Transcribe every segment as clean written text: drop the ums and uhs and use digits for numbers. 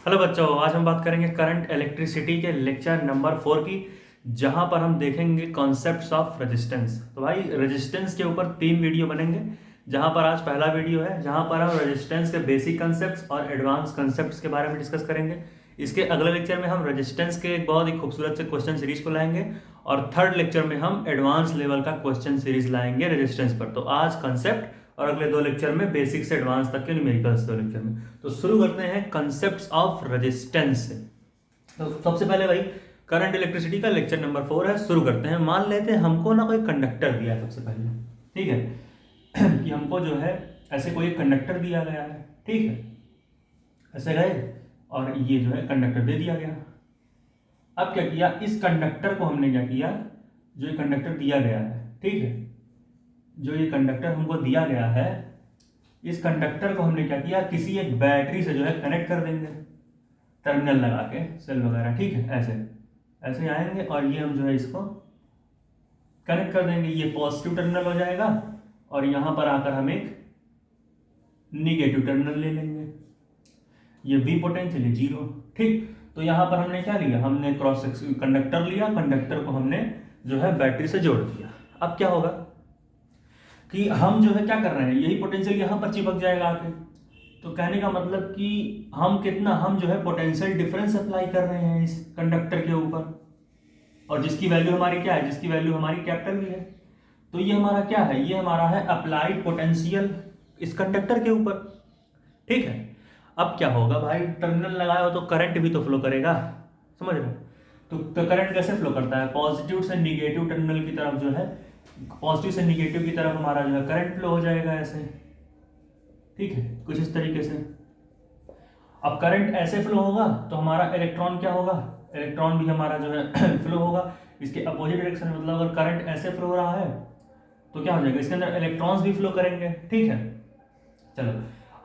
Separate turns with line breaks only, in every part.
Hello बच्चों, आज हम बात करेंगे करंट इलेक्ट्रिसिटी के लेक्चर नंबर 4 की, जहां पर हम देखेंगे कॉन्सेप्ट्स ऑफ रेजिस्टेंस। तो भाई रेजिस्टेंस के ऊपर 3 वीडियो बनेंगे, जहां पर आज पहला वीडियो है जहां पर हम रेजिस्टेंस के बेसिक कॉन्सेप्ट्स और एडवांस कॉन्सेप्ट्स के बारे में डिस्कस करेंगे। इसके अगले लेक्चर में हम रेजिस्टेंस के एक बहुत ही खूबसूरत से क्वेश्चन सीरीज को लाएंगे और थर्ड लेक्चर में हम एडवांस लेवल का क्वेश्चन सीरीज लाएंगे रेजिस्टेंस पर। तो आज कॉन्सेप्ट और अगले 2 लेक्चर में बेसिक से एडवांस तक के न्यूमेरिकल्स 2 लेक्चर में। तो शुरू करते हैं कंसेप्ट्स ऑफ रेजिस्टेंस से। तो सबसे पहले भाई करंट इलेक्ट्रिसिटी का लेक्चर नंबर 4 है, शुरू करते हैं। मान लेते हैं हमको ना कोई कंडक्टर दिया है सबसे पहले, ठीक है कि हमको जो है ऐसे कोई कंडक्टर दिया गया है, ठीक है, ऐसे गए और ये जो है कंडक्टर दे दिया गया। अब क्या किया, इस कंडक्टर को हमने क्या किया, जो ये कंडक्टर दिया गया है, ठीक है, जो ये कंडक्टर हमको दिया गया है, इस कंडक्टर को हमने क्या किया, किसी एक बैटरी से जो है कनेक्ट कर देंगे, टर्मिनल लगा के सेल वगैरह, ठीक है, ऐसे ऐसे आएंगे और ये हम जो है इसको कनेक्ट कर देंगे। ये पॉजिटिव टर्मिनल हो जाएगा और यहाँ पर आकर हम एक निगेटिव टर्मिनल ले लेंगे। ये V पोटेंशियल है 0, ठीक। तो यहाँ पर हमने क्या लिया, हमने क्रॉस कंडक्टर लिया, कंडक्टर को हमने जो है बैटरी से जोड़ दिया। अब क्या होगा कि हम जो है क्या कर रहे हैं, यही पोटेंशियल यहाँ पर चिपक जाएगा आके। तो कहने का मतलब कि हम जो है पोटेंशियल डिफरेंस अप्लाई कर रहे हैं इस कंडक्टर के ऊपर, और जिसकी वैल्यू हमारी क्या है, जिसकी वैल्यू हमारी कैपिटल भी है। तो ये हमारा क्या है, ये हमारा है अप्लाइड पोटेंशियल इस कंडक्टर के ऊपर, ठीक है। अब क्या होगा भाई, टर्मिनल लगाए हो तो करंट भी तो फ्लो करेगा, समझ रहे हो। तो करंट कैसे फ्लो करता है, पॉजिटिव से निगेटिव टर्मिनल की तरफ जो है, पॉजिटिव से निगेटिव की तरफ हमारा जो है करंट फ्लो हो जाएगा ऐसे, ठीक है, कुछ इस तरीके से। अब करंट ऐसे फ्लो होगा तो हमारा इलेक्ट्रॉन क्या होगा, इलेक्ट्रॉन भी हमारा जो है फ्लो होगा इसके अपोजिट डायरेक्शन में। मतलब अगर करंट ऐसे फ्लो हो रहा है तो क्या हो जाएगा, इसके अंदर इलेक्ट्रॉन्स भी फ्लो करेंगे, ठीक है। चलो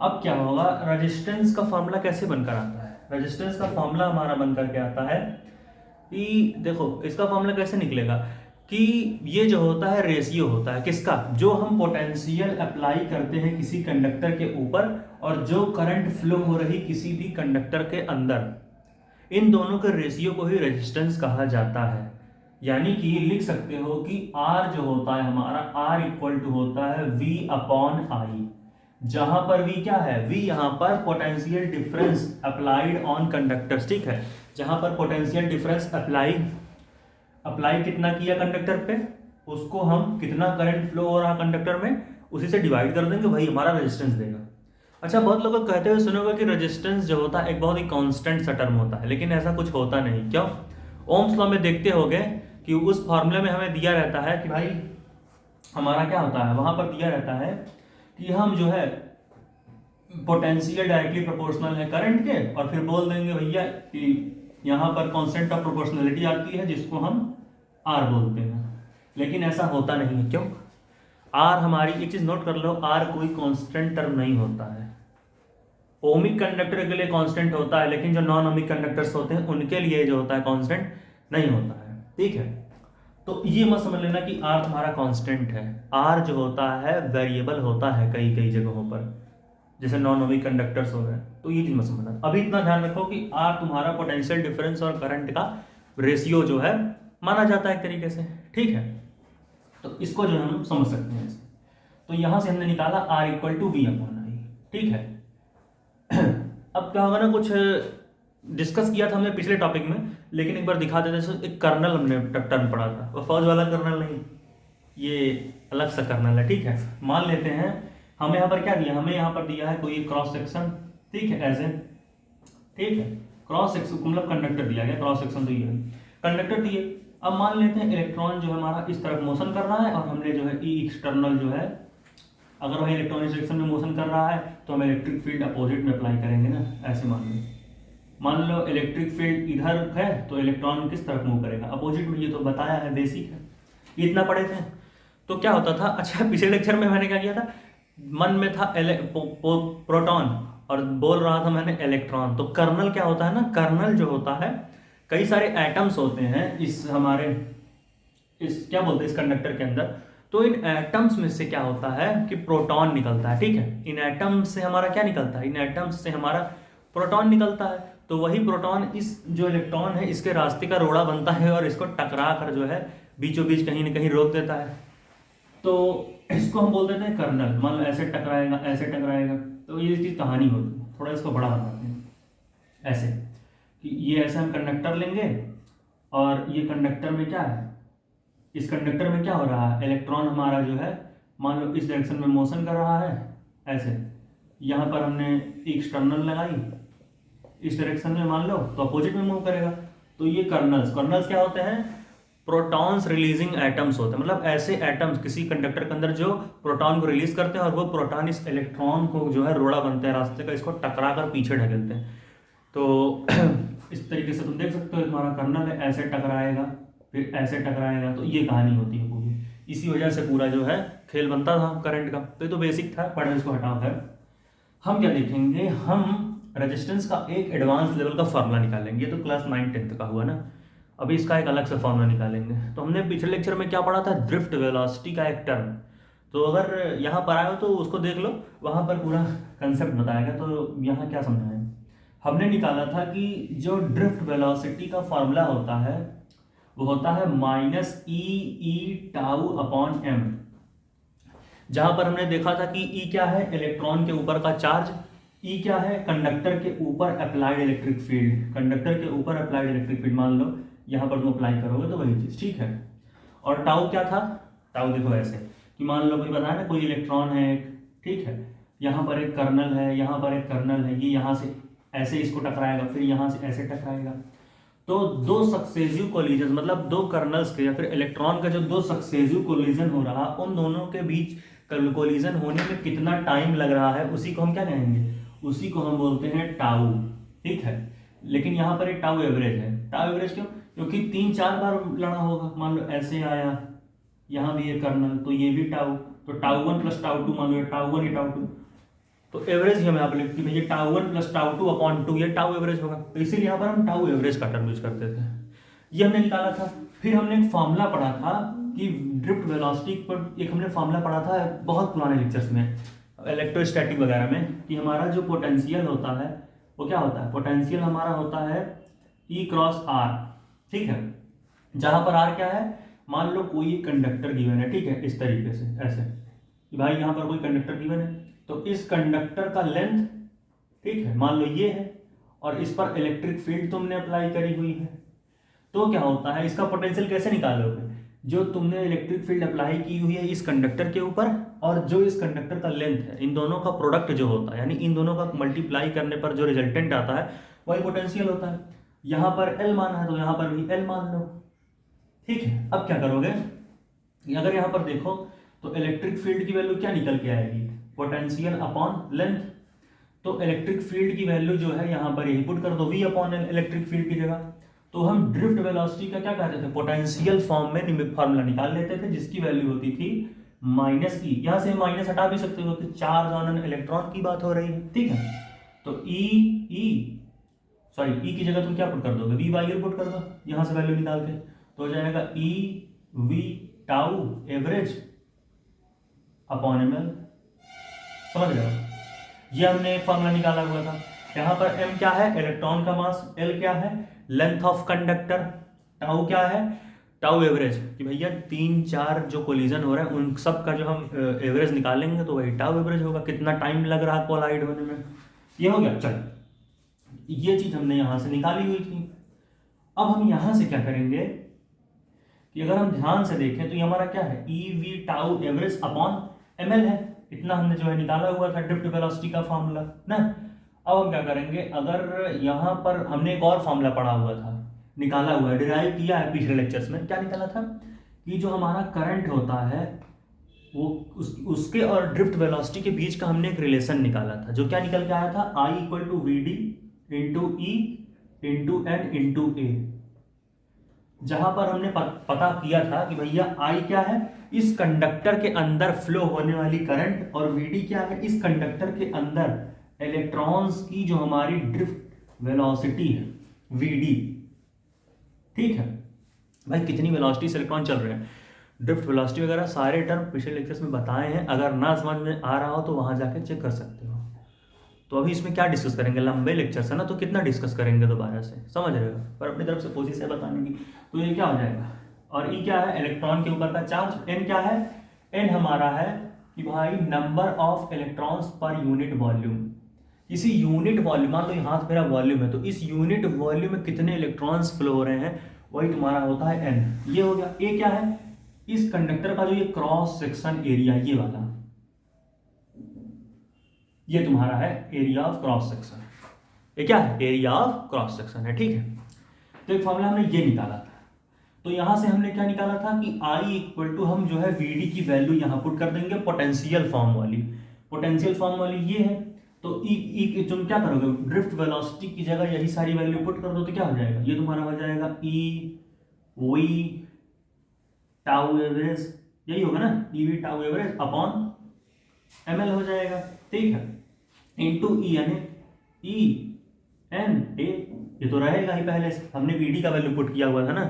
अब क्या होगा, रेजिस्टेंस का फॉर्मूला कैसे बनकर आता है, रेजिस्टेंस का फॉर्मूला हमारा बनकर के आता है कि देखो इसका फॉर्मूला कैसे निकलेगा कि ये जो होता है रेशियो होता है किसका, जो हम पोटेंशियल अप्लाई करते हैं किसी कंडक्टर के ऊपर और जो करंट फ्लो हो रही किसी भी कंडक्टर के अंदर, इन दोनों के रेशियो को ही रेजिस्टेंस कहा जाता है। यानी कि लिख सकते हो कि R जो होता है हमारा, R इक्वल टू होता है V अपॉन आई, जहां पर V क्या है, V यहाँ पर potential difference applied on conductors, ठीक है, जहां पर पोटेंशियल डिफरेंस अप्लाई कितना किया कंडक्टर पे, उसको हम कितना करंट फ्लो हो रहा कंडक्टर में, उसी से डिवाइड कर देंगे, वही हमारा रेजिस्टेंस देगा। अच्छा, बहुत लोग कहते हुए सुनोगे कि रेजिस्टेंस जो होता है एक बहुत ही कांस्टेंट सा टर्म होता है, लेकिन ऐसा कुछ होता नहीं। क्यों, ओम्स लॉ में देखते होगे कि उस फॉर्मूले में हमें दिया रहता है कि भाई हमारा क्या होता है, वहां पर दिया रहता है कि हम जो है पोटेंशियल डायरेक्टली प्रोपोर्शनल है करंट के, और फिर बोल देंगे भैया कि यहाँ पर कांस्टेंट ऑफ प्रोपोर्शनलिटी आती है जिसको हम R बोलते हैं। लेकिन ऐसा होता नहीं है। क्यों, R हमारी, एक चीज नोट कर लो, R कोई कांस्टेंट टर्म नहीं होता है। ओमिक कंडक्टर के लिए कांस्टेंट होता है, लेकिन जो नॉन ओमिक कंडक्टर्स होते हैं उनके लिए जो होता है कांस्टेंट नहीं होता है, ठीक है। तो ये मत समझ लेना कि R तुम्हारा कांस्टेंट है। R जो होता है वेरिएबल होता है कई कई जगहों पर, जैसे नॉन ओमिक कंडक्टर्स हो गए। तो ये चीज मत समझना। अभी इतना ध्यान रखो कि R तुम्हारा पोटेंशियल डिफरेंस और करंट का रेशियो जो है माना जाता है एक तरीके से, ठीक है। तो इसको जो है हम समझ सकते हैं ऐसे। तो यहां से हमने निकाला R equal to V upon I, ठीक है। अब क्या होगा ना, कुछ डिस्कस किया था हमने पिछले टॉपिक में, लेकिन एक बार दिखा देते हैं। एक कर्नल हमने टर्म पढ़ा था, वो फौज वाला कर्नल नहीं, ये अलग सा कर्नल है, ठीक है। मान लेते हैं हमें यहाँ पर क्या दिया, हमें यहाँ पर दिया है कोई क्रॉस सेक्शन, ठीक है, ऐसे, ठीक है, क्रॉस सेक्शन मतलब कंडक्टर दिया गया, क्रॉस सेक्शन तो ये है, कंडक्टर दिए। अब मान लेते हैं इलेक्ट्रॉन जो है हमारा इस तरफ मोशन कर रहा है, और हमने जो है ई एक्सटर्नल जो है, अगर वह इलेक्ट्रॉनिक डायरेक्शन में मोशन कर रहा है तो हम इलेक्ट्रिक फील्ड अपोजिट में अप्लाई करेंगे ना, ऐसे मान लो इलेक्ट्रिक फील्ड इधर है तो इलेक्ट्रॉन किस तरफ मूव करेगा, अपोजिट में। ये तो बताया है, बेसिक है, ये इतना पढ़े थे। तो क्या होता था, अच्छा पिछले लेक्चर में मैंने क्या किया था, मन में था प्रोटॉन और बोल रहा था मैंने इलेक्ट्रॉन। तो कर्नल क्या होता है ना, कर्नल जो होता है, कई सारे एटम्स होते हैं इस हमारे, इस क्या बोलते हैं, इस कंडक्टर के अंदर। तो इन एटम्स में से क्या होता है कि प्रोटॉन निकलता है, ठीक है। इन एटम्स से हमारा क्या निकलता है, इन एटम्स से हमारा प्रोटॉन निकलता है, तो वही प्रोटॉन इस जो इलेक्ट्रॉन है इसके रास्ते का रोड़ा बनता है और इसको टकरा कर जो है बीचों बीच कहीं ना कहीं रोक देता है। तो इसको हम बोल देते हैं कर्नल। मान लो ऐसे टकराएगा, ऐसे टकराएगा, तो ये चीज़ कहानी होती है। थोड़ा इसको बड़ा बनाते हैं ऐसे कि ये ऐसे हम कंडक्टर लेंगे और ये कंडक्टर में क्या है, इस कंडक्टर में क्या हो रहा है, इलेक्ट्रॉन हमारा जो है मान लो इस डायरेक्शन में मोशन कर रहा है ऐसे। यहाँ पर हमने एक्सटर्नल लगाई इस डायरेक्शन में मान लो, तो अपोजिट में मूव करेगा। तो ये कर्नल्स क्या होते हैं, प्रोटॉन्स रिलीजिंग एटम्स होते हैं। मतलब ऐसे एटम्स किसी कंडक्टर के अंदर जो प्रोटॉन को रिलीज करते हैं और वो प्रोटॉन इस इलेक्ट्रॉन को जो है रोड़ा बनते हैं रास्ते का, इसको टकरा कर पीछे ढकेलते हैं। तो इस तरीके से तुम देख सकते हो तुम्हारा कर्नल है, ऐसे टकराएगा फिर ऐसे टकराएगा। तो ये कहानी होती है पूरी। इसी वजह से पूरा जो है खेल बनता था करंट का। तो ये तो बेसिक था, पढ़े इसको हटाओ। है हम क्या देखेंगे, हम रेजिस्टेंस का एक एडवांस लेवल का फार्मूला निकालेंगे। ये तो क्लास 9-10 का हुआ ना, अभी इसका एक अलग से फार्मूला निकालेंगे। तो हमने पिछले लेक्चर में क्या पढ़ा था, ड्रिफ्ट वेलोसिटी का एक टर्म। तो अगर यहाँ पर आए हो तो उसको देख लो, वहाँ पर पूरा कंसेप्ट बताएगा। तो यहाँ क्या समझाएं, हमने निकाला था कि जो ड्रिफ्ट वेलोसिटी का फार्मूला होता है वो होता है -e/τ/m। जहाँ पर हमने देखा था कि E क्या है, इलेक्ट्रॉन के ऊपर का चार्ज, E क्या है, कंडक्टर के ऊपर अप्लाइड इलेक्ट्रिक फील्ड। कंडक्टर के ऊपर अप्लाइड इलेक्ट्रिक फील्ड मान लो यहाँ पर तुम अप्लाई करोगे तो वही चीज़, ठीक है। और टाउ क्या था, टाउ देखो ऐसे कि मान लो कोई बताया ना, कोई इलेक्ट्रॉन है एक, ठीक है, यहाँ पर एक कर्नल है, यहाँ पर एक कर्नल है, ये यहाँ से ऐसे इसको टकराएगा, फिर यहाँ से ऐसे टकराएगा। तो दो सक्सेसिव कोलिजन, मतलब दो कर्नल्स के या फिर इलेक्ट्रॉन का जो दो सक्सेसिव कोलिजन हो रहा, उन दोनों के बीच कोलिजन होने में कितना टाइम लग रहा है, उसी को हम क्या कहेंगे, उसी को हम बोलते हैं टाउ, ठीक है। लेकिन यहाँ पर एक टाउ एवरेज है। टाउ एवरेज क्यों, क्योंकि 3-4 बार लड़ा होगा। मान लो ऐसे आया, यहाँ भी ये कर्नल, तो ये भी टाउ, तो टाउ 1 + टाउ 2, मान लो टाउ 1 ये टाउ 2, तो एवरेज ही हमें यहाँ पर लिखती है ये टाउ 1 + टाउ 2/2, ये टाउ एवरेज होगा। तो इसीलिए यहाँ पर हम टाउ एवरेज का टर्म यूज करते थे। ये हमने निकाला था। फिर हमने एक फॉर्मूला पढ़ा था कि ड्रिफ्ट वेलोसिटी पर, एक हमने फॉर्मूला पढ़ा था बहुत पुराने लेक्चर्स में, इलेक्ट्रोस्टैटिक वगैरह में, कि हमारा जो पोटेंशियल होता है वो क्या होता है, पोटेंशियल हमारा होता है E×R, ठीक है। जहाँ पर R क्या है, मान लो कोई कंडक्टर गिवन है, ठीक है, इस तरीके से ऐसे कि भाई यहाँ पर कोई कंडक्टर गिवन है, तो इस कंडक्टर का लेंथ, ठीक है, मान लो ये है, और इस पर इलेक्ट्रिक फील्ड तुमने अप्लाई करी हुई है। तो क्या होता है, इसका पोटेंशियल कैसे निकालोगे, जो तुमने इलेक्ट्रिक फील्ड अप्लाई की हुई है इस कंडक्टर के ऊपर और जो इस कंडक्टर का लेंथ है, इन दोनों का प्रोडक्ट जो होता है, यानी इन दोनों का मल्टीप्लाई करने पर जो रिजल्टेंट आता है वही पोटेंशियल होता है। यहाँ पर L माना है तो यहाँ पर भी L मान लो, ठीक है। अब क्या करोगे, अगर यहाँ पर देखो तो इलेक्ट्रिक फील्ड की वैल्यू क्या निकल के आएगी, पोटेंशियल अपॉन लेंथ। तो इलेक्ट्रिक फील्ड की वैल्यू जो है यहाँ पर यही पुट कर दो, V/L इलेक्ट्रिक फील्ड की जगह। तो हम ड्रिफ्ट वेलोसिटी का क्या कहते थे, पोटेंशियल फॉर्म में फार्मूला निकाल लेते थे, जिसकी वैल्यू होती थी -E। यहाँ से माइनस हटा भी सकते हो कि चार्ज ऑन एन इलेक्ट्रॉन की बात हो रही है, ठीक है। तो E की जगह तुम क्या पुट कर दोगे, V/L पुट कर दो यहाँ से वैल्यू निकाल के, तो हो जाएगा E/V एवरेज अपॉन ml। समझ गए, ये हमने एक फॉर्मूला निकाला हुआ था। यहाँ पर m क्या है, इलेक्ट्रॉन का मास, L क्या है, लेंथ ऑफ कंडक्टर, टाउ क्या है, टाउ एवरेज, कि भैया 3-4 जो कोलिजन हो रहे हैं उन सब का जो हम एवरेज निकालेंगे तो वही टाउ एवरेज होगा, कितना टाइम लग रहा है कोलाइड होने में। ये हो गया, चल ये चीज हमने यहाँ से निकाली हुई थी। अब हम यहाँ से क्या करेंगे कि अगर हम ध्यान से देखें तो ये हमारा क्या है, E/V एवरेज अपॉन ml है, इतना हमने जो है निकाला हुआ था ड्रिफ्ट वेलोसिटी का फॉर्मूला ना। अब हम क्या करेंगे, अगर यहाँ पर हमने एक और फॉर्मूला पढ़ा हुआ था, निकाला हुआ है, डिराइव किया है पिछले लेक्चर्स में। क्या निकाला था कि जो हमारा करंट होता है वो उसके और ड्रिफ्ट वेलोसिटी के बीच का हमने एक रिलेशन निकाला था, जो क्या निकल के आया था, I = VD × E × N × A। जहां पर हमने पता किया था कि भैया I क्या है, इस कंडक्टर के अंदर फ्लो होने वाली करंट, और VD क्या है, इस कंडक्टर के अंदर इलेक्ट्रॉन्स की जो हमारी ड्रिफ्ट वेलोसिटी है VD, ठीक है। भाई कितनी वेलोसिटी से इलेक्ट्रॉन चल रहे हैं, ड्रिफ्ट वेलोसिटी वगैरह सारे टर्म पिछले लेक्चर्स में बताए हैं, अगर ना समझ में आ रहा हो तो वहां जाके चेक कर सकते हो। तो अभी इसमें क्या डिस्कस करेंगे, लंबे लेक्चर्स है ना, तो कितना डिस्कस करेंगे दोबारा से, समझ रहे हो, पर अपनी तरफ से कोशिश है बताने की। तो ये क्या हो जाएगा, और ई क्या है, इलेक्ट्रॉन के ऊपर का चार्ज। एन क्या है, एन हमारा है कि भाई number of electrons per unit volume. किसी यूनिट वॉल्यूम, मान लो यहाँ मेरा वॉल्यूम है, तो इस यूनिट वॉल्यूम में कितने इलेक्ट्रॉन्स फ्लो हो रहे हैं, वही तुम्हारा होता है एन। ये हो गया। ए क्या है, इस कंडक्टर का जो ये क्रॉस सेक्शन एरिया, ये वाला, ये तुम्हारा है एरिया ऑफ क्रॉस सेक्शन। ये क्या है, एरिया ऑफ क्रॉस सेक्शन है, ठीक है। तो एक फॉर्मूला हमने ये निकाला था, तो यहां से हमने क्या निकाला था कि I इक्वल टू, हम जो है VD की वैल्यू यहां पुट कर देंगे पोटेंशियल फॉर्म वाली। पोटेंशियल फॉर्म वाली ये है, तो ई तुम क्या करोगे, ड्रिफ्ट वेलोसिटी की जगह यही सारी वैल्यू पुट कर दो, तो क्या हो जाएगा, ये तुम्हारा हो जाएगा ई वी टाउ एवरेज, यही होगा ना, E V tau average upon ml हो जाएगा, ठीक है, इंटू ई यानी ई एन ए, ये तो रहेगा ही, पहले से हमने VD का वैल्यू पुट किया हुआ था ना,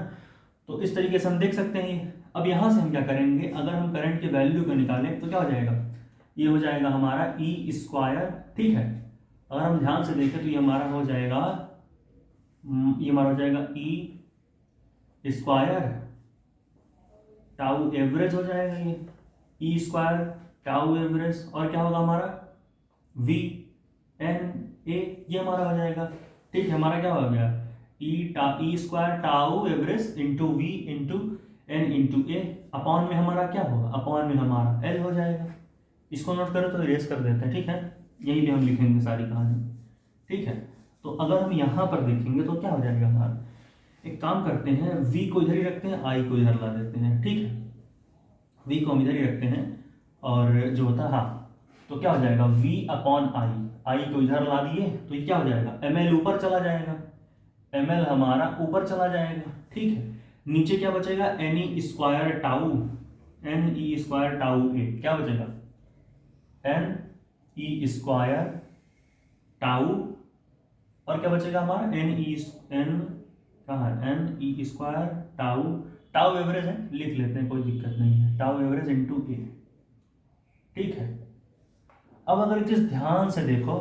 तो इस तरीके से हम देख सकते हैं। अब यहां से हम क्या करेंगे, अगर हम करंट के वैल्यू को निकालें तो क्या हो जाएगा, ये हो जाएगा हमारा ई स्क्वायर, ठीक है। अगर हम ध्यान से देखें तो ये हमारा हो जाएगा, ये हमारा हो जाएगा ई स्क्वायर टाउ एवरेज हो जाएगा, ये ई स्क्वायर टाउ एवरेज, और क्या होगा हमारा वी एन ए, ये हमारा हो जाएगा, ठीक है। हमारा क्या हो गया, e square tau average into v into n into A, upon में हमारा क्या होगा, अपॉन में हमारा एल हो जाएगा। इसको नोट करो तो इरेज कर देते हैं, ठीक है, यहीं पे हम लिखेंगे सारी कहानी, ठीक है। तो अगर हम यहाँ पर देखेंगे तो क्या हो जाएगा हमारा, एक काम करते हैं, v को इधर ही रखते हैं, i को इधर ला देते हैं, ठीक है, v को हम इधर ही रखते हैं, और जो होता है, हाँ, तो क्या हो जाएगा v अपॉन i को इधर ला दिए, तो ये क्या हो जाएगा, ml ऊपर चला जाएगा, ml हमारा ऊपर चला जाएगा, ठीक है। नीचे क्या बचेगा, n e square tau, n e square tau A, क्या बचेगा, एन ई स्क्वायर टाउ, और क्या बचेगा हमारा, एन कहाँ है, n e square tau, tau average है, लिख लेते हैं, कोई दिक्कत नहीं है, टाउ एवरेज इंटू ए, ठीक है। अब अगर एक चीज ध्यान से देखो,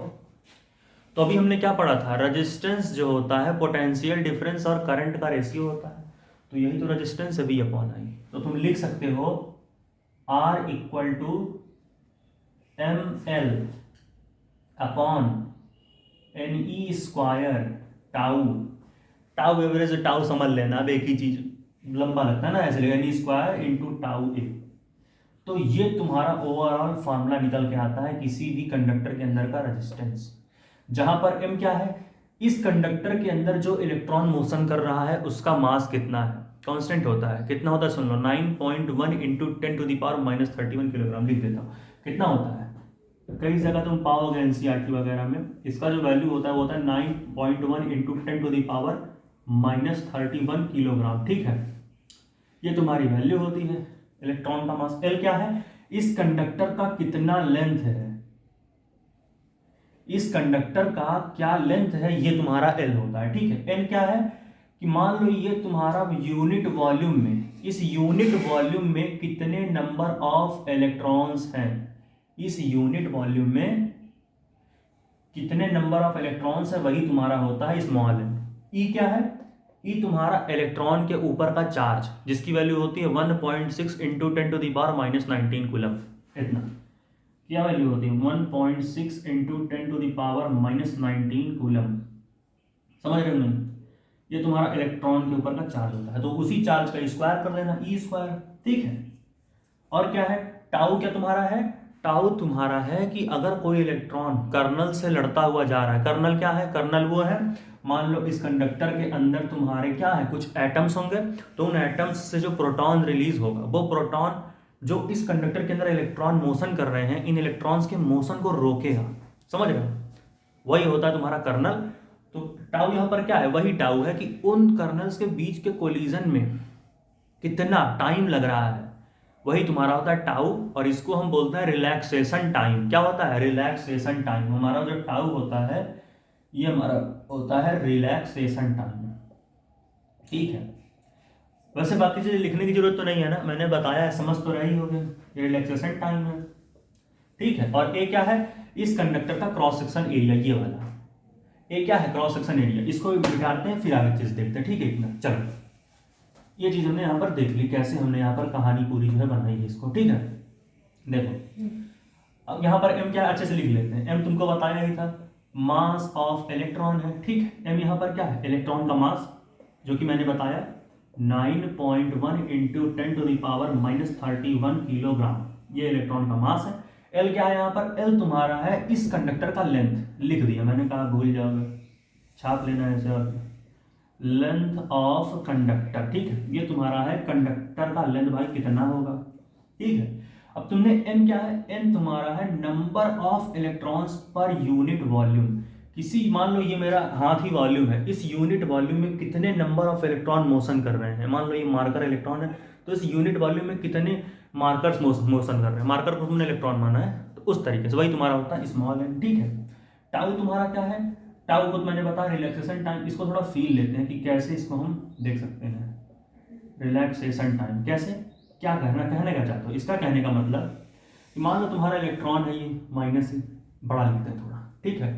तो अभी हमने क्या पढ़ा था, रेजिस्टेंस जो होता है पोटेंशियल डिफरेंस और करंट का रेशियो होता है, तो यही तो रेजिस्टेंस है, V अपॉन आई। तो तुम लिख सकते हो R equal to m l upon n e square tau, tau average tau समझ लेना, अब एक ही चीज, लंबा लगता है ना ऐसे, n e square into tau A. तो ये तुम्हारा ओवरऑल फार्मूला निकल के आता है किसी भी कंडक्टर के अंदर का रेजिस्टेंस, जहां पर m क्या है, इस कंडक्टर के अंदर जो इलेक्ट्रॉन मोशन कर रहा है उसका मास कितना है, कांस्टेंट होता है, कितना होता है सुन लो, 9.1 इंटू 10⁻³ किलोग्राम, लिख देता हूँ, कितना होता है, कई जगह तुम पाओगे एनसीईआरटी वगैरह में, इसका जो वैल्यू होता है वो होता है 9.1 इंटू 10⁻³ किलोग्राम, ठीक है। ये तुम्हारी वैल्यू होती है इलेक्ट्रॉन का मास। एल क्या है, इस कंडक्टर का कितना लेंथ है, इस कंडक्टर का क्या लेंथ है, ये तुम्हारा एल होता है, ठीक है। एन क्या है कि मान लो ये तुम्हारा यूनिट वॉल्यूम में, इस यूनिट वॉल्यूम में कितने नंबर ऑफ इलेक्ट्रॉन्स हैं, इस यूनिट वॉल्यूम में कितने नंबर ऑफ इलेक्ट्रॉन्स है, वही तुम्हारा होता है स्मॉल एन। ई क्या है, ई तुम्हारा इलेक्ट्रॉन के ऊपर का चार्ज, जिसकी वैल्यू होती है 1.6 इंटू 10⁻⁻19 कूलम, इतना क्या वैल्यू होती है, 1.6 इंटू 10⁻⁻19 कूलम, समझ रहे हो नहीं, ये तुम्हारा इलेक्ट्रॉन के ऊपर का चार्ज होता है, तो उसी चार्ज का स्क्वायर कर लेना, ई स्क्वायर, ठीक है। और क्या है, टाउ क्या तुम्हारा है, टाउ तुम्हारा है कि अगर कोई इलेक्ट्रॉन कर्नल से लड़ता हुआ जा रहा है, कर्नल क्या है, कर्नल वो है, मान लो इस कंडक्टर के अंदर तुम्हारे क्या है, कुछ एटम्स होंगे, तो उन एटम्स से जो प्रोटॉन रिलीज होगा, वो प्रोटॉन जो इस कंडक्टर के अंदर इलेक्ट्रॉन मोशन कर रहे हैं, इन इलेक्ट्रॉन्स के मोशन को रोकेगा, समझ रहे हो, वही होता है तुम्हारा कर्नल। तो टाउ यहां पर क्या है, वही टाउ है कि उन कर्नल्स के बीच के कोलिजन में कितना टाइम लग रहा है, वही तुम्हारा होता है टाउ, और इसको हम बोलते हैं रिलैक्सेशन टाइम। क्या होता है, रिलैक्सेशन टाइम, हमारा जो टाउ होता है ये हमारा होता है रिलैक्सेशन टाइम, ठीक है। वैसे बाकी चीजें लिखने की जरूरत तो नहीं है ना, मैंने बताया है, समझ तो रही होगी, ये रिलैक्सेशन टाइम है, ठीक है। और ए क्या है, इस कंडक्टर का क्रॉस सेक्शन एरिया, ये वाला ए क्या है, क्रॉस सेक्शन एरिया। इसको बिठाते हैं, फिर आगे चीज देखते हैं, ठीक है। इतना चलो, ये चीज हमने यहाँ पर देख ली, कैसे हमने यहाँ पर कहानी पूरी जो है बनाई है इसको, ठीक है। देखो अब यहाँ पर एम क्या है, अच्छे से लिख लेते हैं। एम तुमको बताया ही था, मास ऑफ इलेक्ट्रॉन है, ठीक है। एम यहाँ पर क्या है, इलेक्ट्रॉन का मास, जो कि मैंने बताया 9.1 इंटू 10⁻31 किलोग्राम, ये इलेक्ट्रॉन का मास है। एल क्या है यहाँ पर, एल तुम्हारा है इस कंडक्टर का लेंथ, लिख दिया मैंने, कहा भूल जाओगे, छाप लेना है ऐसे, लेंथ ऑफ कंडक्टर, ठीक है। ये तुम्हारा है कंडक्टर का लेंथ भाई, कितना होगा, ठीक है। अब तुमने एन क्या है, एन तुम्हारा है number of electrons per unit volume. किसी, मान लो ये मेरा हाथ ही वॉल्यूम है, इस यूनिट वॉल्यूम में कितने नंबर ऑफ इलेक्ट्रॉन मोशन कर रहे हैं। मान लो ये मार्कर इलेक्ट्रॉन है, तो इस यूनिट वॉल्यूम में कितने मार्कर्स मोशन कर रहे हैं। मार्कर को तुमने इलेक्ट्रॉन माना है, तो उस तरीके से वही तुम्हारा होता है स्मॉल एन, ठीक है। टाउ तुम्हारा क्या है, टाउ को तो मैंने बताया रिलैक्सेशन टाइम। इसको थोड़ा फील लेते हैं कि कैसे इसको हम देख सकते हैं। रिलैक्सेशन टाइम कैसे, क्या कहने का चाहते हो, इसका कहने का मतलब मान लो तुम्हारा इलेक्ट्रॉन है ये माइनस, बड़ा लिखते हैं थोड़ा, ठीक है।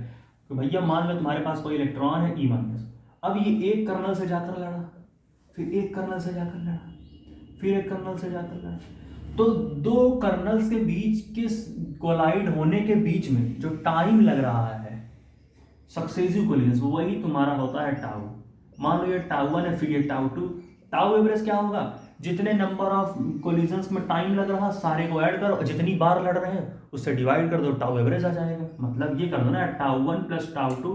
तो भैया मान लो तुम्हारे पास कोई इलेक्ट्रॉन है ई माइनस, अब ये एक कर्नल से जाकर लड़ा, फिर एक कर्नल से जाकर लड़ा, फिर एक कर्नल से जाकर लड़ा, तो दो कर्नल्स के बीच के कोलाइड होने के बीच में जो टाइम लग रहा है सक्सेसिव कोलिजन, वही तुम्हारा होता है टाउ। मान लो ये टाउ 1 है, फिर ये टाउ 2, टाउ एवरेज क्या होगा, जितने नंबर ऑफ कोलिजन्स में टाइम लग रहा सारे को ऐड करो, जितनी बार लड़ रहे हैं उससे डिवाइड कर दो, टाउ एवरेज आ जाएगा। मतलब ये कर दो ना, टाउ 1 प्लस टाउ 2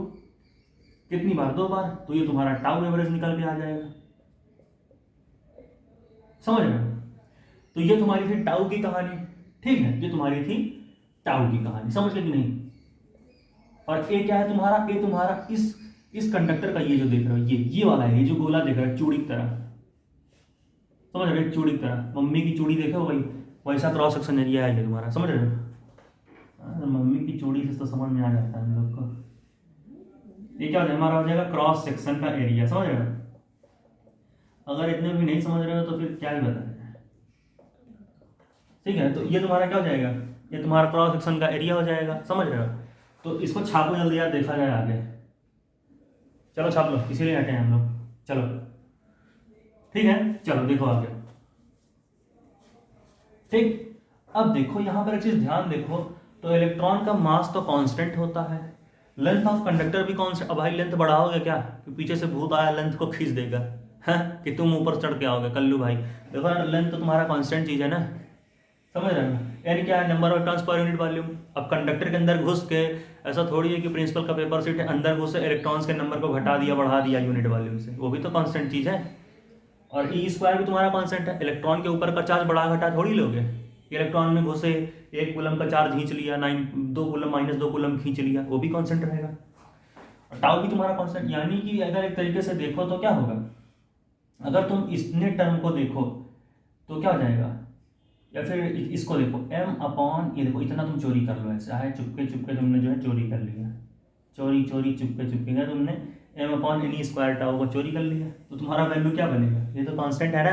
कितनी बार, 2 बार, तो ये तुम्हारा टाउ एवरेज निकल के आ जाएगा, समझ रहे हो। तो ये तुम्हारी थी टाउ की कहानी, ठीक है, ये तुम्हारी थी टाउ की कहानी, समझ गए कि नहीं। और ए क्या है तुम्हारा, ए तुम्हारा इस कंडक्टर का, ये जो देख रहे हो ये वाला है, ये जो गोला देख रहे हो चूड़ी की तरह, समझ रहे हो, चूड़ी की तरह, मम्मी की चूड़ी देखो वही, वैसा क्रॉस सेक्शन एरिया है ये तुम्हारा, समझ रहे हो। मम्मी की चूड़ी से तो समझ में आ जाता है हम लोग को। ये क्या हो जाएगा, हमारा हो जाएगा क्रॉस सेक्शन का एरिया, समझ रहे हो। अगर इतने भी नहीं समझ रहे हो तो फिर क्या ही बताएं, ठीक है। तो ये तुम्हारा क्या हो जाएगा, ये तुम्हारा क्रॉस सेक्शन का एरिया हो जाएगा, समझ रहे हो। तो इसको छापो जल्दी यार, देखा जाए आगे। चलो छाप लो, इसीलिए हटे हैं हम लोग, चलो ठीक है। चलो देखो आगे, ठीक। अब देखो यहां पर एक चीज ध्यान देखो, तो इलेक्ट्रॉन का मास तो कांस्टेंट होता है, लेंथ ऑफ कंडक्टर भी कांस्टेंट। अब भाई लेंथ बढ़ाओगे क्या, कि पीछे से भूत आया लेंथ को खींच देगा, है कि तुम ऊपर चढ़ के आओगे कल्लू भाई। देखो यार लेंथ तो तुम्हारा कांस्टेंट चीज है ना, समझ रहे हो। यानी क्या है, number of turns per unit volume. अब कंडक्टर के अंदर घुस के ऐसा थोड़ी है कि प्रिंसिपल का पेपर सीट है, अंदर घुसे इलेक्ट्रॉन्स के नंबर को घटा दिया बढ़ा दिया यूनिट वॉल्यूम से, वो भी तो कांस्टेंट चीज है। और ई स्क्वायर भी तुम्हारा कांस्टेंट है, इलेक्ट्रॉन के ऊपर का चार्ज बढ़ा घटा थोड़ी लोगे। इलेक्ट्रॉन में घुसे 1 कूलम का चार्ज खींच लिया, 2 कूलम माइनस 2 कूलम खींच लिया, वो भी कांस्टेंट रहेगा। और टाउ भी तुम्हारा कांस्टेंट। यानी कि अगर एक तरीके से देखो तो क्या होगा, अगर तुम इसने टर्म को देखो तो क्या हो जाएगा, या फिर इसको देखो m अपॉन, ये देखो इतना तुम चोरी कर लो, ऐसा है चुपके चुपके तुमने जो है चोरी कर लिया, चोरी चोरी चुपके चुपके का तुमने m upon N E square tau को चोरी कर लिया, तो तुम्हारा वैल्यू क्या बनेगा, ये तो कांस्टेंट है ना।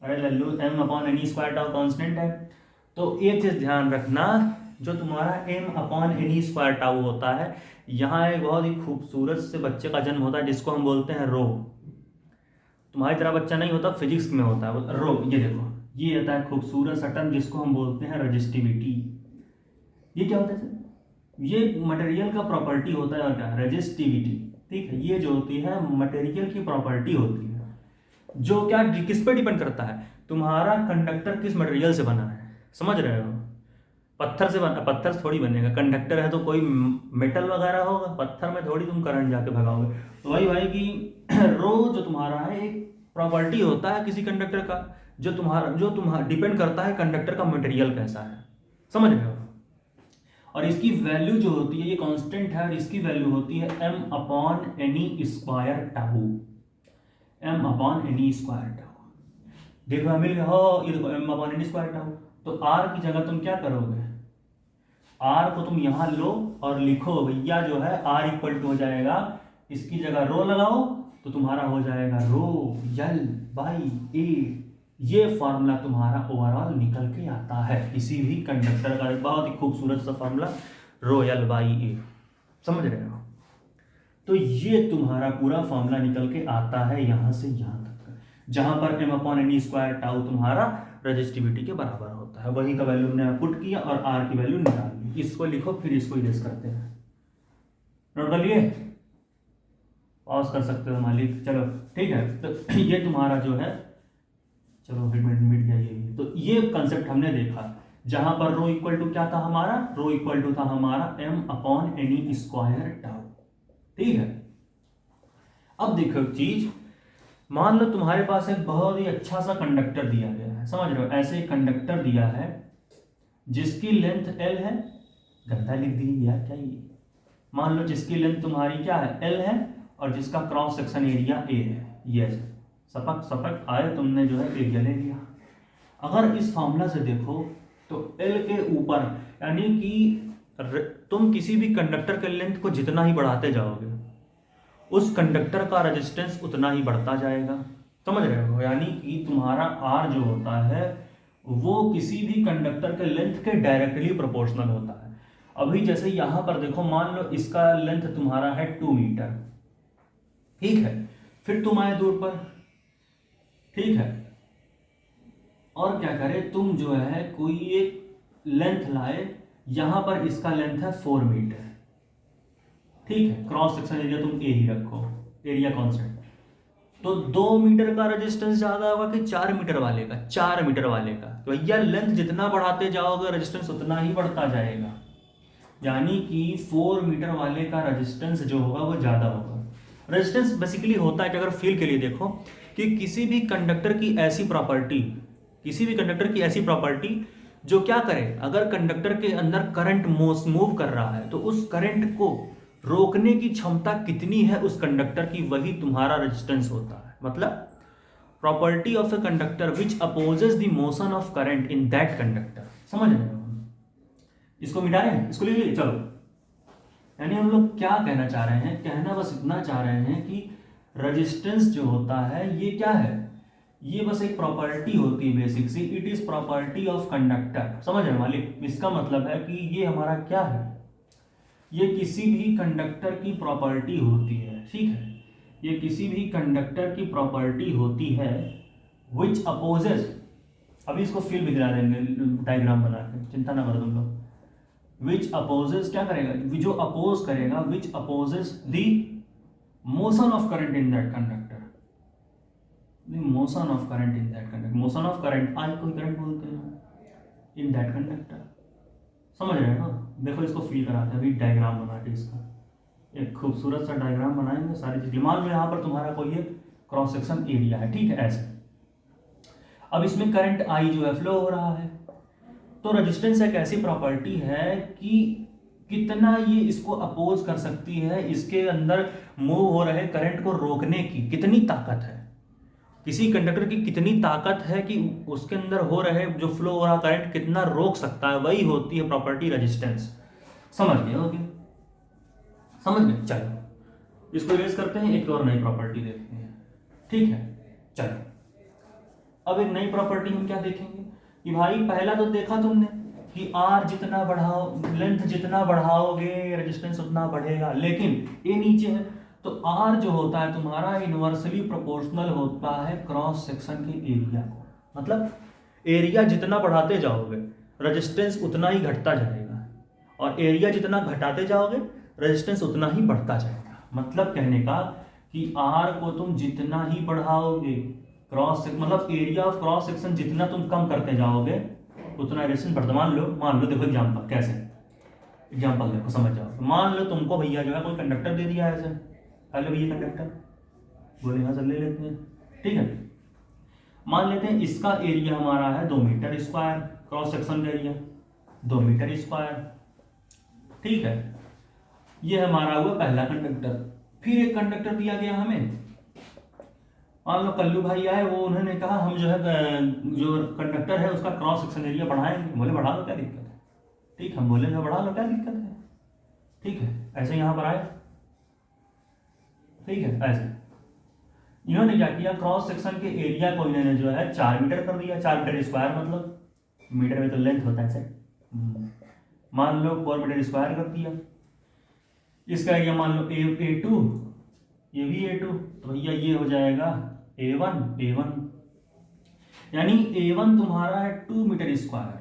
अरे Lallu m upon N E square tau constant है। तो एक चीज ध्यान रखना, जो तुम्हारा m upon N E square tau होता है, यहाँ एक बहुत ही खूबसूरत से बच्चे का जन्म होता है जिसको हम बोलते हैं रो। तुम्हारी तरह बच्चा नहीं होता, फिजिक्स में होता है रो। ये देखो ये होता है खूबसूरत सा टर्म जिसको हम बोलते हैं रेजिस्टिविटी। ये क्या होता है सर, ये मटेरियल का प्रॉपर्टी होता है, और क्या रेजिस्टिविटी, ठीक है। ये जो होती है मटेरियल की प्रॉपर्टी होती है, जो क्या किस पे डिपेंड करता है, तुम्हारा कंडक्टर किस मटेरियल से बना है, समझ रहे हो। पत्थर से बना, पत्थर से थोड़ी बनेगा, कंडक्टर है तो कोई मेटल वगैरह होगा, पत्थर में थोड़ी तुम करंट जाके भगाओगे। तो वही भाई कि रो जो तुम्हारा है एक प्रॉपर्टी होता है किसी कंडक्टर का, जो तुम्हारा डिपेंड करता है कंडक्टर का मटेरियल कैसा है, समझ रहे हो। और इसकी वैल्यू जो होती है ये कांस्टेंट है, और इसकी वैल्यू होती है m upon N E square tau, m upon N E square tau. देखो मिल गया हो, ये देखो m upon N E square tau. तो r की जगह तुम क्या करोगे, r को तुम यहां लो और लिखो भैया जो है r इक्वल टू हो जाएगा, इसकी जगह रो लगाओ तो तुम्हारा हो जाएगा रो L/A ये फार्मूला तुम्हारा ओवरऑल निकल के आता है किसी भी कंडक्टर का। बहुत ही खूबसूरत सा फार्मूला, ρL बाई ए, समझ रहे हो। तो ये तुम्हारा पूरा फार्मूला निकल के आता है यहाँ से यहाँ तक का, जहाँ पर m/n² टाउ तुम्हारा रजिस्टिविटी के बराबर होता है। वही का वैल्यू हमने पुट किया और r की वैल्यू निकाल ली। इसको लिखो, फिर इसको इरेज करते हैं। नोट कर लिए, पॉज कर सकते हो मालिक। चलो ठीक है, तो ये तुम्हारा जो है, चलो मिट गया ये। तो ये कंसेप्ट हमने देखा, जहां पर रो इक्वल टू क्या था हमारा, रो इक्वल टू था हमारा m/n² टाउ। ठीक है, अब देखो एक चीज, मान लो तुम्हारे पास एक बहुत ही अच्छा सा कंडक्टर दिया गया है, समझ रहे हो। ऐसे एक कंडक्टर दिया है जिसकी लेंथ L है, गंदा लिख दी यार क्या ये। मान लो जिसकी लेंथ तुम्हारी क्या है, L है, और जिसका क्रॉस सेक्शन एरिया A है। ये सपक सपक आए, तुमने जो है एरिया ले लिया। अगर इस फॉर्मूला से देखो तो L के ऊपर, यानी कि तुम किसी भी कंडक्टर के लेंथ को जितना ही बढ़ाते जाओगे उस कंडक्टर का रेजिस्टेंस उतना ही बढ़ता जाएगा, समझ रहे हो। यानी कि तुम्हारा R जो होता है वो किसी भी कंडक्टर के लेंथ के डायरेक्टली प्रोपोर्शनल होता है। अभी जैसे यहां पर देखो, मान लो इसका लेंथ तुम्हारा है 2 मीटर, ठीक है। फिर तुम आए दूर पर, ठीक है, और क्या करे, तुम जो है कोई एक लेंथ लाए, यहां पर इसका लेंथ है 4 मीटर, ठीक है। क्रॉस सेक्शन एरिया तुम ए ही रखो, एरिया कांस्टेंट। तो 2 मीटर का रेजिस्टेंस ज्यादा होगा कि 4 मीटर वाले का? 4 मीटर वाले का। तो भैया लेंथ जितना बढ़ाते जाओगे रेजिस्टेंस उतना ही बढ़ता जाएगा, यानी कि 4 मीटर वाले का रेजिस्टेंस जो होगा वो ज्यादा होगा। रेजिस्टेंस बेसिकली होता है कि अगर फील के लिए देखो कि किसी भी कंडक्टर की ऐसी प्रॉपर्टी, किसी भी कंडक्टर की ऐसी प्रॉपर्टी जो क्या करे, अगर कंडक्टर के अंदर करंट मूव कर रहा है तो उस करंट को रोकने की क्षमता कितनी है उस कंडक्टर की, वही तुम्हारा रेजिस्टेंस होता है। मतलब property of a conductor which opposes the motion of current in that conductor. समझ रहे हो, इसको मिटा रहे हैं, इसको ले लीजिए। चलो, यानी हम लोग क्या कहना चाह रहे हैं, कहना बस इतना चाह रहे हैं कि रेजिस्टेंस जो होता है ये क्या है, ये बस एक प्रॉपर्टी होती है बेसिक सी। It is property of conductor, समझ रहे मालिक। इसका मतलब है कि ये हमारा क्या है, ये किसी भी कंडक्टर की प्रॉपर्टी होती है, ठीक है। ये किसी भी कंडक्टर की प्रॉपर्टी होती है विच अपोजेस, अभी इसको फील भी दिला देंगे डायग्राम बना के, चिंता ना करो तुम लोग। विच अपोजेस क्या करेगा, जो अपोज करेगा, which opposes the motion of current in that conductor, the motion of current in that conductor. Motion of current, आज कोई करंट बोलते हैं इन दैट कंडक्टर, समझ रहे हो ना। देखो इसको फील कराते हैं अभी डायग्राम बना के, इसका एक खूबसूरत सा डायग्राम बनाएंगे सारी चीजें। मान लो यहाँ पर तुम्हारा कोई एक क्रॉस सेक्शन एरिया है, ठीक है, ऐसे। अब इसमें करंट आई जो है फ्लो हो रहा है, तो रेजिस्टेंस एक ऐसी प्रॉपर्टी है कि कितना ये इसको अपोज कर सकती है, इसके अंदर मूव हो रहे करंट को रोकने की कितनी ताकत है, किसी कंडक्टर की कितनी ताकत है कि उसके अंदर हो रहे जो फ्लो हो रहा करंट कितना रोक सकता है, वही होती है प्रॉपर्टी रेजिस्टेंस। समझ गए हो क्या, समझ गए। चलो इसको इरेज करते हैं, एक और नई प्रॉपर्टी देखते हैं, ठीक है। चलो अब एक नई प्रॉपर्टी हम क्या देखेंगे कि भाई पहला तो देखा तुमने कि आर जितना बढ़ाओ, लेंथ जितना बढ़ाओगे रेजिस्टेंस उतना बढ़ेगा, लेकिन ये नीचे है तो आर जो होता है तुम्हारा इनवर्सली प्रोपोर्शनल होता है क्रॉस सेक्शन के एरिया को। मतलब एरिया जितना बढ़ाते जाओगे रेजिस्टेंस उतना ही घटता जाएगा, और एरिया जितना घटाते जाओगे रेजिस्टेंस उतना ही बढ़ता जाएगा। मतलब कहने का कि आर को तुम जितना ही बढ़ाओगे, क्रॉस मतलब एरिया ऑफ क्रॉस सेक्शन जितना तुम कम करते जाओगे उतना रेजिस्टेंस बढ़ता। मान लो देखो एग्जांपल, कैसे एग्जांपल देखो समझ जाओ। मान लो तुमको भैया जो है कोई कंडक्टर दे दिया है ऐसे, हेलो भैया कंडक्टर, बोले हाँ सर ले लेते हैं, ठीक है। मान लेते हैं इसका एरिया हमारा है 2 मीटर स्क्वायर, क्रॉस सेक्शन का एरिया 2 मीटर स्क्वायर, ठीक है। ये हमारा हुआ पहला कंडक्टर। फिर एक कंडक्टर दिया गया हमें, मान लो कल्लू भाई आए, वो उन्होंने कहा हम जो है जो कंडक्टर है उसका क्रॉस सेक्शन एरिया बढ़ाएंगे। बोले बढ़ा लो क्या दिक्कत है, ठीक, हम बोले बढ़ा लो क्या दिक्कत है, ठीक है। ऐसे यहाँ पर आए, ठीक है, ऐसे इन्होंने क्या किया, क्रॉस सेक्शन के एरिया को इन्होंने जो है 4 मीटर कर दिया। 4 मीटर स्क्वायर मतलब मीटर में तो लेंथ होता है सर, मान लो 4 मीटर स्क्वायर कर दिया। इसका एरिया मान लो A2, ये भी A2, तो भैया ये हो जाएगा A1, यानी A1 तुम्हारा है 2 मीटर स्क्वायर,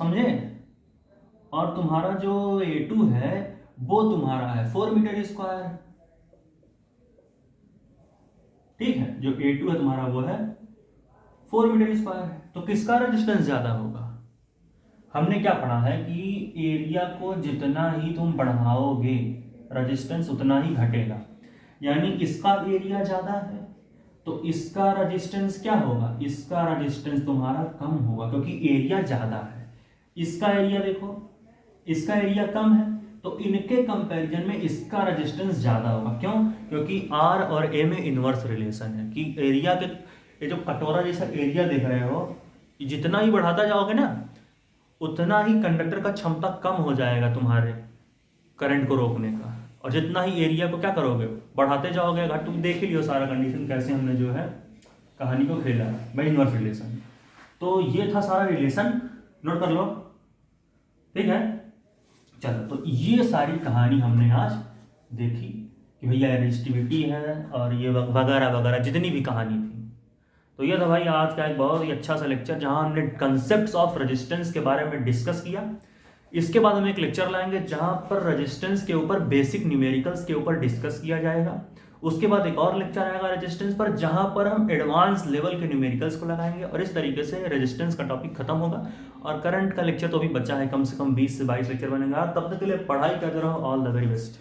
समझे, और तुम्हारा जो A2 है वो तुम्हारा है 4 मीटर स्क्वायर। ठीक है, जो A2 है तुम्हारा वो है 4 मीटर स्क्वायर है। तो किसका रेजिस्टेंस ज्यादा होगा? हमने क्या पढ़ा है कि एरिया को जितना ही तुम बढ़ाओगे रेजिस्टेंस उतना ही घटेगा, यानी इसका एरिया ज्यादा है तो इसका रेजिस्टेंस क्या होगा, इसका रेजिस्टेंस तुम्हारा कम होगा क्योंकि एरिया ज्यादा है। इसका एरिया देखो, इसका एरिया कम है तो इनके कंपैरिजन में इसका रेजिस्टेंस ज्यादा होगा। क्यों? क्योंकि R और A में इनवर्स रिलेशन है कि एरिया के, ये जो कटोरा जैसा एरिया देख रहे हो, जितना ही बढ़ाता जाओगे ना उतना ही कंडक्टर का क्षमता कम हो जाएगा तुम्हारे करंट को रोकने का, और जितना ही एरिया को क्या करोगे बढ़ाते जाओगे। अगर तुम देख ही लियो सारा कंडीशन कैसे हमने जो है कहानी को खेला है बाय इनवर्स रिलेशन। तो ये था सारा रिलेशन, नोट कर लो, ठीक है। चलो, तो ये सारी कहानी हमने आज देखी कि भैया रेजिस्टिविटी है और ये वगैरह वगैरह जितनी भी कहानी थी। तो ये था भाई आज का एक बहुत ही अच्छा सा लेक्चर जहां हमने कंसेप्ट्स ऑफ रेजिस्टेंस के बारे में डिस्कस किया। इसके बाद हम एक लेक्चर लाएंगे जहां पर रेजिस्टेंस के ऊपर बेसिक न्यूमेरिकल्स के ऊपर डिस्कस किया जाएगा। उसके बाद एक और लेक्चर आएगा रेजिस्टेंस पर जहां पर हम एडवांस लेवल के न्यूमेरिकल्स को लगाएंगे, और इस तरीके से रेजिस्टेंस का टॉपिक खत्म होगा। और करंट का लेक्चर तो अभी बचा है, कम से कम 20 से 22 लेक्चर बनेगा। तब तक के लिए पढ़ाई करते रहो। All the very best.